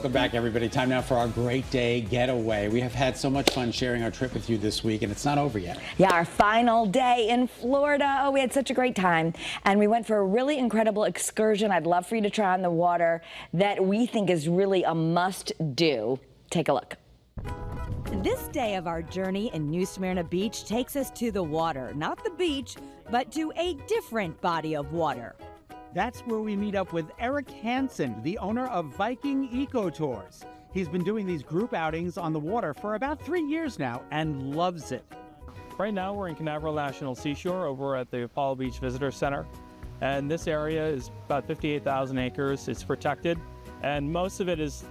Welcome back, everybody. Time now for our great day getaway. We have had so much fun sharing our trip with you this week, and it's not over yet. Yeah, our final day in Florida. Oh, we had such a great time. And we went for a really incredible excursion I'd love for you to try on the water that we think is really a must-do. Take a look. This day of our journey in New Smyrna Beach takes us to the water. Not the beach, but to a different body of water. That's where we meet up with Eric Hansen, the owner of Viking Eco Tours. He's been doing these group outings on the water for about 3 years now and loves it. Right now we're in Canaveral National Seashore over at the Apollo Beach Visitor Center. And this area is about 58,000 acres. It's protected, and most of it is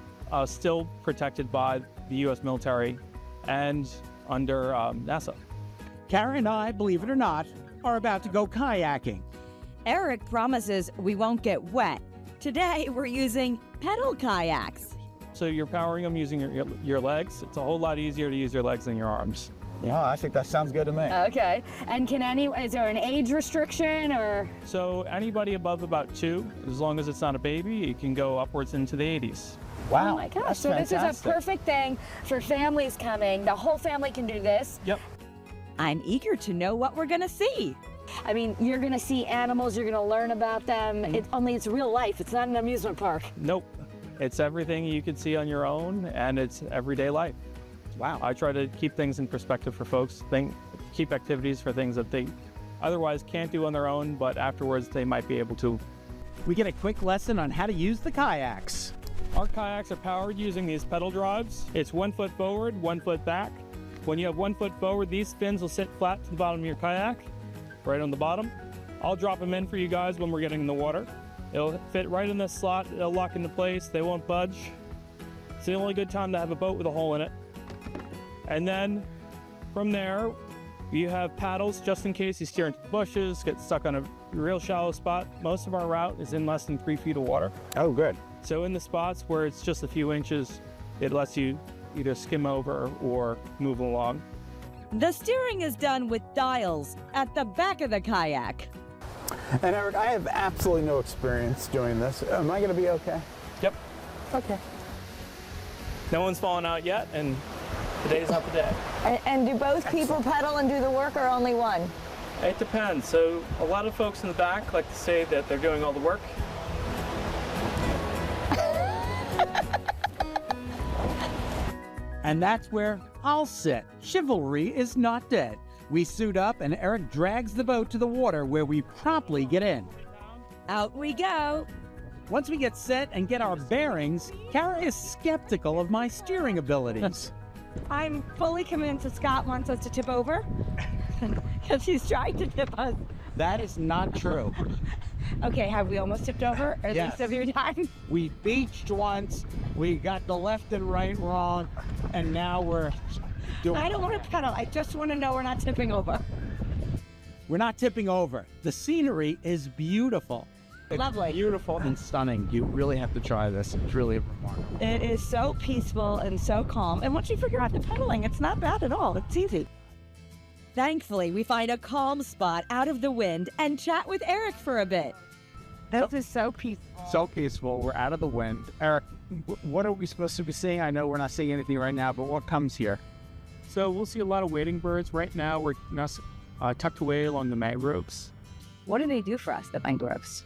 still protected by the U.S. military and under NASA. Kara and I, believe it or not, are about to go kayaking. Eric promises we won't get wet. Today we're using pedal kayaks. So you're powering them using your legs. It's a whole lot easier to use your legs than your arms. Yeah, I think that sounds good to me. Okay. And is there an age restriction or? So anybody above about 2, as long as it's not a baby, it can go upwards into the 80s. Wow. Oh my gosh, that's so fantastic. This is a perfect thing for families coming. The whole family can do this. Yep. I'm eager to know what we're gonna see. I mean, you're gonna see animals, you're gonna learn about them. It's real life, it's not an amusement park. Nope. It's everything you could see on your own, and it's everyday life. Wow. I try to keep things in perspective for folks, keep activities for things that they otherwise can't do on their own, but afterwards they might be able to. We get a quick lesson on how to use the kayaks. Our kayaks are powered using these pedal drives. It's 1 foot forward, 1 foot back. When you have 1 foot forward, these fins will sit flat to the bottom of your kayak, right on the bottom. I'll drop them in for you guys when we're getting in the water. It'll fit right in this slot, it'll lock into place, they won't budge. It's the only good time to have a boat with a hole in it. And then from there, you have paddles just in case you steer into the bushes, get stuck on a real shallow spot. Most of our route is in less than 3 feet of water. Oh, good. So in the spots where it's just a few inches, it lets you either skim over or move along. The steering is done with dials at the back of the kayak. And Eric, I have absolutely no experience doing this. Am I going to be okay? Yep. Okay. No one's fallen out yet, and today's not the day. And do both people pedal and do the work, or only one? It depends. So a lot of folks in the back like to say that they're doing all the work. And that's where I'll sit. Chivalry is not dead. We suit up and Eric drags the boat to the water where we promptly get in. Out we go. Once we get set and get our bearings, Kara is skeptical of my steering abilities. I'm fully convinced Scott wants us to tip over because he's trying to tip us. That is not true. Okay, have we almost tipped over? Or at Yes. least a few times? We beached once, we got the left and right wrong, and now we're doing... I don't want to pedal. I just want to know we're not tipping over. We're not tipping over. The scenery is beautiful. Lovely. Beautiful and stunning. You really have to try this. It's really remarkable. It is so peaceful and so calm. And once you figure out the pedaling, it's not bad at all. It's easy. Thankfully, we find a calm spot out of the wind and chat with Eric for a bit. This is so peaceful. So peaceful. We're out of the wind. Eric, what are we supposed to be seeing? I know we're not seeing anything right now, but what comes here? So we'll see a lot of wading birds. Right now we're tucked away along the mangroves. What do they do for us, the mangroves?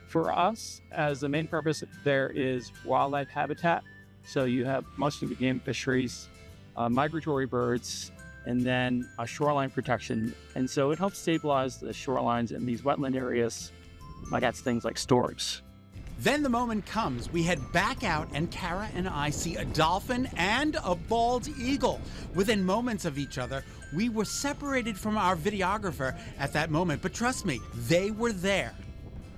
For us, as the main purpose, there is wildlife habitat. So you have mostly game fisheries, migratory birds, and then shoreline protection. And so it helps stabilize the shorelines in these wetland areas against things like storms. Then the moment comes. We head back out and Kara and I see a dolphin and a bald eagle. Within moments of each other, we were separated from our videographer at that moment. But trust me, they were there.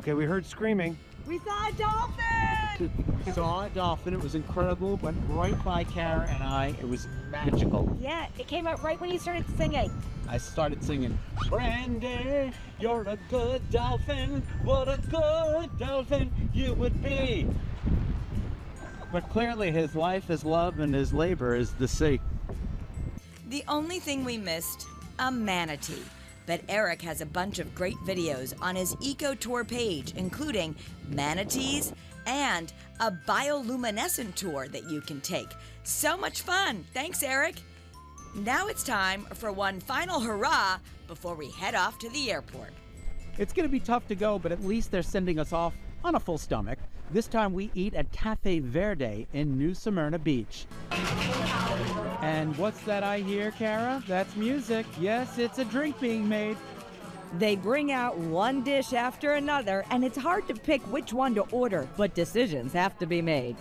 Okay, we heard screaming. We saw a dolphin! Saw a dolphin. It was incredible. Went right by Kara and I. It was magical. Yeah, it came out right when you started singing. I started singing, Brandy, you're a good dolphin. What a good dolphin you would be. But clearly his life is love and his labor is the sea. The only thing we missed, a manatee. But Eric has a bunch of great videos on his Eco Tour page, including manatees and a bioluminescent tour that you can take. So much fun. Thanks, Eric. Now it's time for one final hurrah before we head off to the airport. It's going to be tough to go, but at least they're sending us off on a full stomach. This time we eat at Cafe Verde in New Smyrna Beach. And what's that I hear, Kara? That's music. Yes, it's a drink being made. They bring out one dish after another, and it's hard to pick which one to order, but decisions have to be made.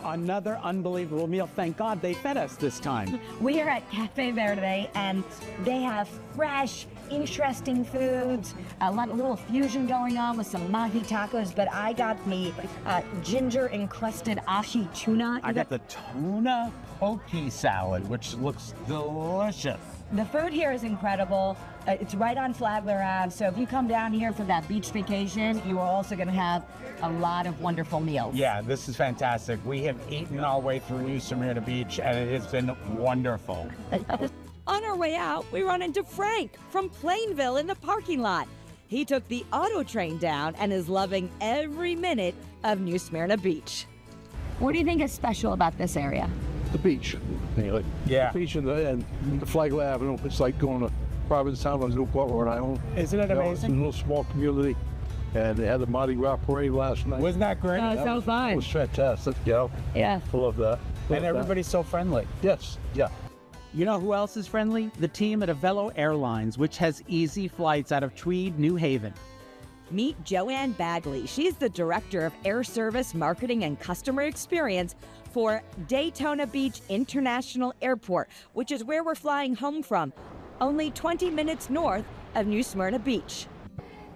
Another unbelievable meal. Thank God they fed us this time. We're at Cafe Verde, and they have fresh, interesting foods, a little fusion going on with some mahi tacos, but I got the ginger-encrusted ashi tuna. I got the tuna poke salad, which looks delicious. The food here is incredible. It's right on Flagler Ave, so if you come down here for that beach vacation, you are also going to have a lot of wonderful meals. Yeah, this is fantastic. We have eaten our way through New Smyrna Beach, and it has been wonderful. On our way out, we run into Frank from Plainville in the parking lot. He took the auto train down and is loving every minute of New Smyrna Beach. What do you think is special about this area? The beach, mainly. Yeah. The beach and the Flagler Avenue. It's like going to Provincetown on Newport, Rhode Island. Isn't it It's a amazing? little small community. And they had the Mardi Gras parade last night. Wasn't that great? So It fun. was fantastic, yeah. Yeah. I love that. And everybody's so friendly. Yes, yeah. You know who else is friendly? The team at Avello Airlines, which has easy flights out of Tweed, New Haven. Meet Joanne Bagley. She's the Director of Air Service Marketing and Customer Experience for Daytona Beach International Airport, which is where we're flying home from, only 20 minutes north of New Smyrna Beach.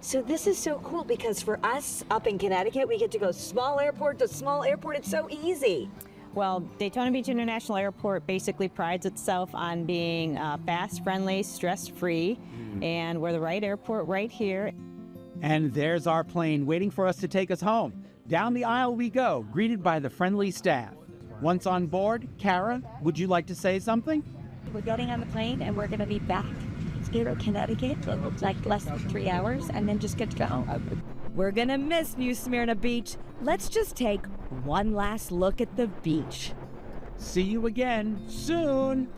So this is so cool because for us up in Connecticut, we get to go small airport to small airport. It's so easy. Well, Daytona Beach International Airport basically prides itself on being fast, friendly, stress-free, and we're the right airport right here. And there's our plane waiting for us to take us home. Down the aisle we go, greeted by the friendly staff. Once on board, Kara, would you like to say something? We're getting on the plane, and we're going to be back here to Connecticut in like less than 3 hours, and then just get to go home. We're gonna miss New Smyrna Beach. Let's just take one last look at the beach. See you again soon.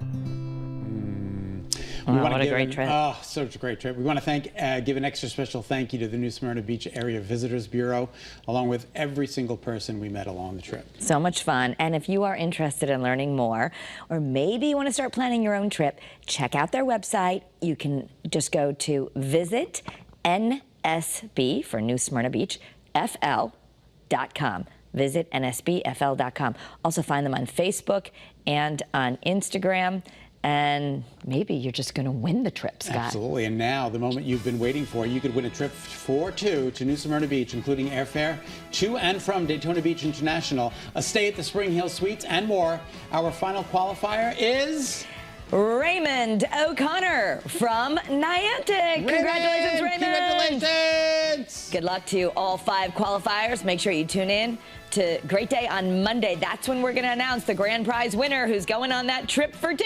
What a great trip. Oh, such a great trip. We want to give an extra special thank you to the New Smyrna Beach Area Visitors Bureau, along with every single person we met along the trip. So much fun. And if you are interested in learning more, or maybe you want to start planning your own trip, check out their website. You can just go to visit NSB for New Smyrna Beach, FL.com. Visit NSBFL.com. Also find them on Facebook and on Instagram. And maybe you're just going to win the trip, Scott. Absolutely. And now, the moment you've been waiting for, you could win a trip for two to New Smyrna Beach, including airfare to and from Daytona Beach International, a stay at the Spring Hill Suites, and more. Our final qualifier is Raymond O'Connor from Niantic. Congratulations, Raymond. Congratulations. Good luck to all 5 qualifiers. Make sure you tune in to Great Day on Monday. That's when we're going to announce the grand prize winner who's going on that trip for 2.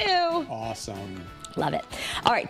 Awesome. Love it. All right.